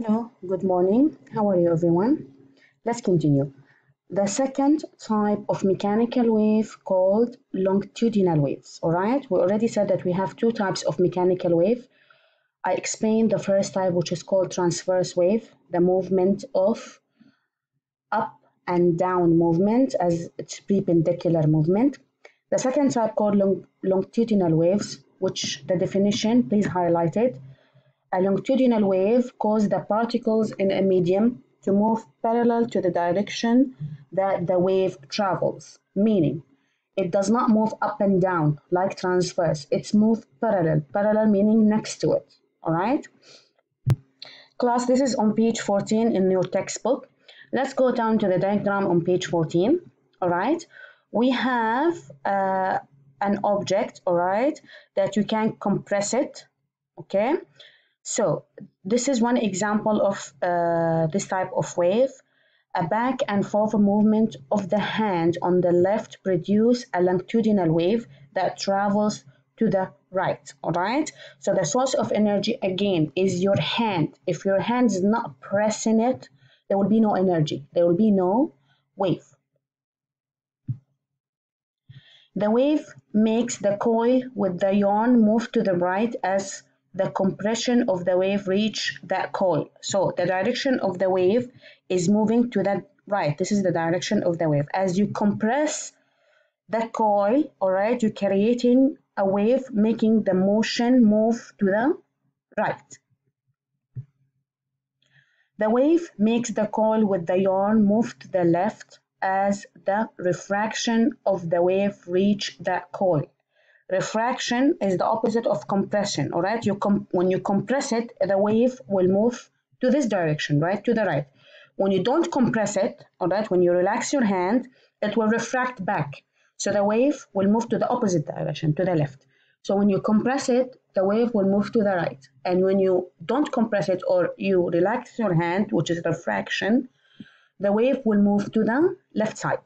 Hello, good morning. How are you, everyone? Let's continue. The second type of mechanical wave called longitudinal waves. All right, we already said that we have two types of mechanical wave. I explained the first type, which is called transverse wave, the movement of up and down movement as it's perpendicular movement. The second type called longitudinal waves, which the definition, please highlight it. A longitudinal wave causes the particles in a medium to move parallel to the direction that the wave travels, meaning it does not move up and down like transverse. It's moved parallel. Parallel meaning next to it. All right? Class, this is on page 14 in your textbook. Let's go down to the diagram on page 14. All right? We have an object, all right, that you can compress it. Okay? So this is one example of this type of wave. A back and forth movement of the hand on the left produce a longitudinal wave that travels to the right, all right? So the source of energy again is your hand. If your hand is not pressing it, there will be no energy. There will be no wave. The wave makes the coil with the yarn move to the right as the compression of the wave reach that coil. So the direction of the wave is moving to the right. This is the direction of the wave. As you compress the coil, all right, you're creating a wave making the motion move to the right. The wave makes the coil with the yarn move to the left as the refraction of the wave reach that coil. Refraction is the opposite of compression, all right? When you compress it, the wave will move to this direction, right, to the right. When you don't compress it, all right, when you relax your hand, it will refract back. So the wave will move to the opposite direction, to the left. So when you compress it, the wave will move to the right. And when you don't compress it or you relax your hand, which is refraction, the wave will move to the left side.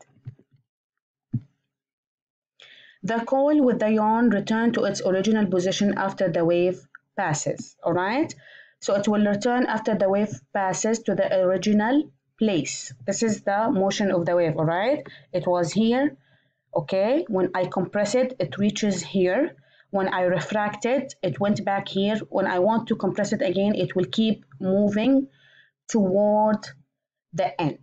The coil with the yarn return to its original position after the wave passes, all right? So it will return after the wave passes to the original place. This is the motion of the wave, all right? It was here, okay? When I compress it, it reaches here. When I refract it, it went back here. When I want to compress it again, it will keep moving toward the end.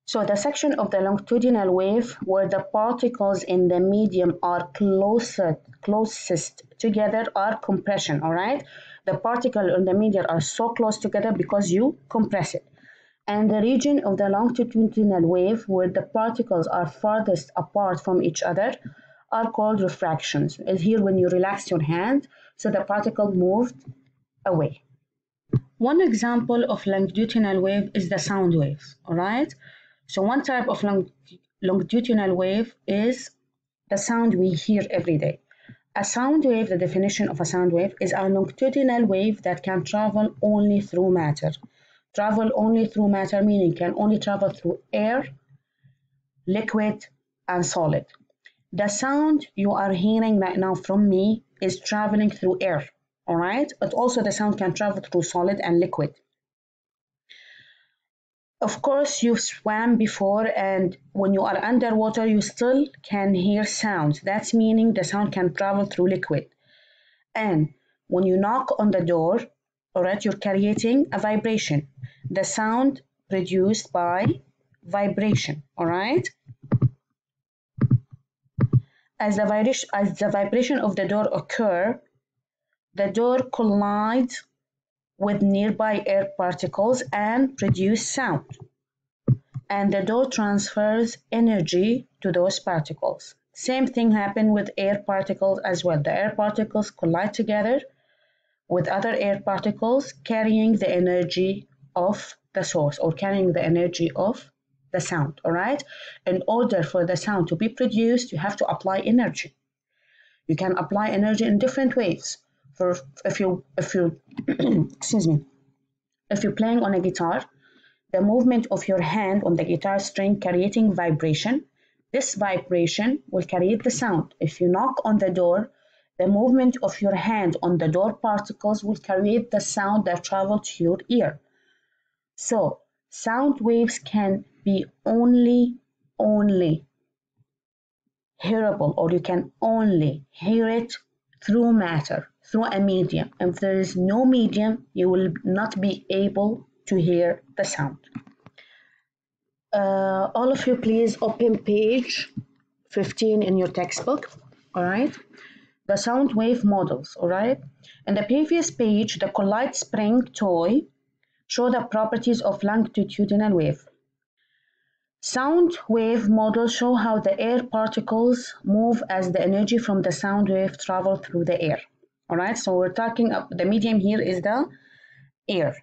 So the section of the longitudinal wave where the particles in the medium are closest together are compression, all right? The particles in the medium are so close together because you compress it. And the region of the longitudinal wave where the particles are farthest apart from each other are called refractions. It's here when you relax your hand, so the particle moved away. One example of longitudinal wave is the sound waves, all right? So one type of longitudinal wave is the sound we hear every day. A sound wave, the definition of a sound wave, is a longitudinal wave that can travel only through matter. Travel only through matter meaning can only travel through air, liquid, and solid. The sound you are hearing right now from me is traveling through air, all right? But also the sound can travel through solid and liquid. Of course, you've swam before, and when you are underwater, you still can hear sounds. That's meaning the sound can travel through liquid. And when you knock on the door, all right, you're creating a vibration. The sound produced by vibration, all right? As the vibration of the door occur, the door collides with nearby air particles and produce sound. And the door transfers energy to those particles. Same thing happened with air particles as well. The air particles collide together with other air particles carrying the energy of the source or carrying the energy of the sound, all right? In order for the sound to be produced, you have to apply energy. You can apply energy in different ways. If you excuse me, if you're playing on a guitar, the movement of your hand on the guitar string creating vibration. This vibration will create the sound. If you knock on the door, The movement of your hand on the door particles will create the sound that travels to your ear. So sound waves can be only hearable, or you can only hear it through matter, through a medium. If there is no medium, you will not be able to hear the sound. All of you, please open page 15 in your textbook. All right, the sound wave models. All right, in the previous page, the Collide Spring toy showed the properties of longitudinal wave. Sound wave models show how the air particles move as the energy from the sound wave travel through the air. All right, so we're talking about the medium here is the air,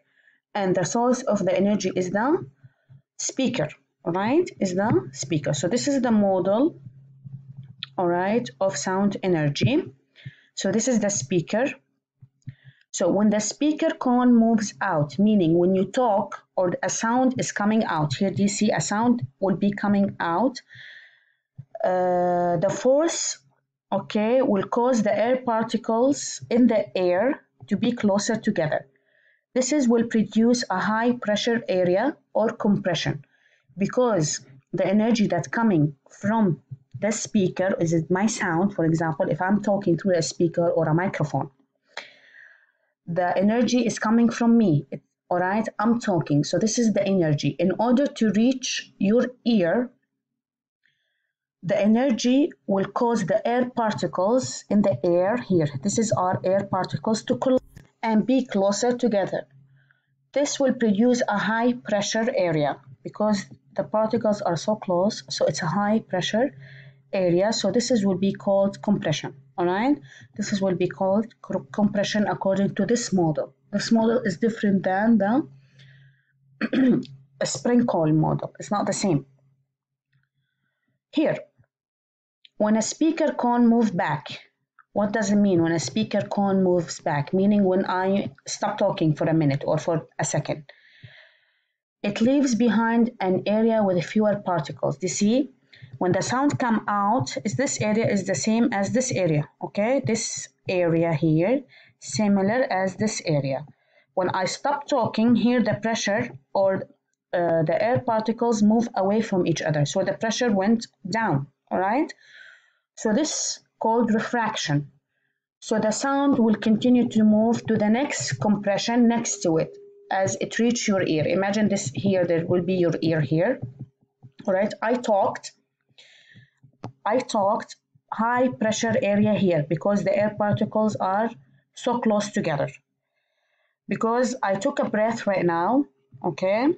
and the source of the energy is the speaker. All right, is the speaker. So this is the model, all right, of sound energy. So this is the speaker. So when the speaker cone moves out, meaning when you talk or a sound is coming out, here do you see a sound will be coming out, the force, okay, will cause the air particles in the air to be closer together. This will produce a high pressure area or compression, because the energy that's coming from the speaker is my sound. For example, if I'm talking through a speaker or a microphone, the energy is coming from me. All right, I'm talking, so this is the energy. In order to reach your ear, the energy will cause the air particles in the air here, this is our air particles, to collide and be closer together. This will produce a high pressure area because the particles are so close, so it's a high pressure area. So this will be called compression. All right, this will be called compression according to this model. This model is different than the spring coil model. It's not the same. Here, when a speaker cone moves back, what does it mean when a speaker cone moves back? Meaning when I stop talking for a minute or for a second, it leaves behind an area with fewer particles. You see, when the sound comes out, this area is the same as this area, okay? This area here, similar as this area. When I stop talking, here the pressure or the air particles move away from each other. So the pressure went down, all right? So this called refraction. So the sound will continue to move to the next compression next to it as it reaches your ear. Imagine this here, there will be your ear here, all right? I talked, high pressure area here because the air particles are so close together. Because I took a breath right now, okay,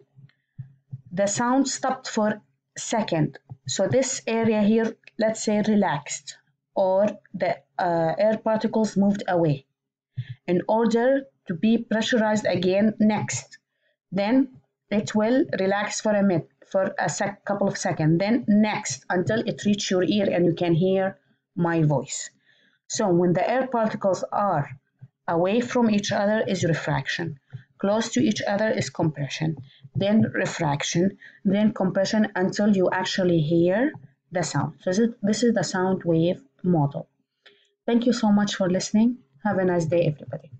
the sound stopped for a second. So this area here, let's say relaxed, or the air particles moved away in order to be pressurized again next. Then it will relax for a minute, for a couple of seconds, then next until it reaches your ear and you can hear my voice. So when the air particles are away from each other is refraction, close to each other is compression, then refraction, then compression until you actually hear the sound. So this is the sound wave model. Thank you so much for listening. Have a nice day, everybody.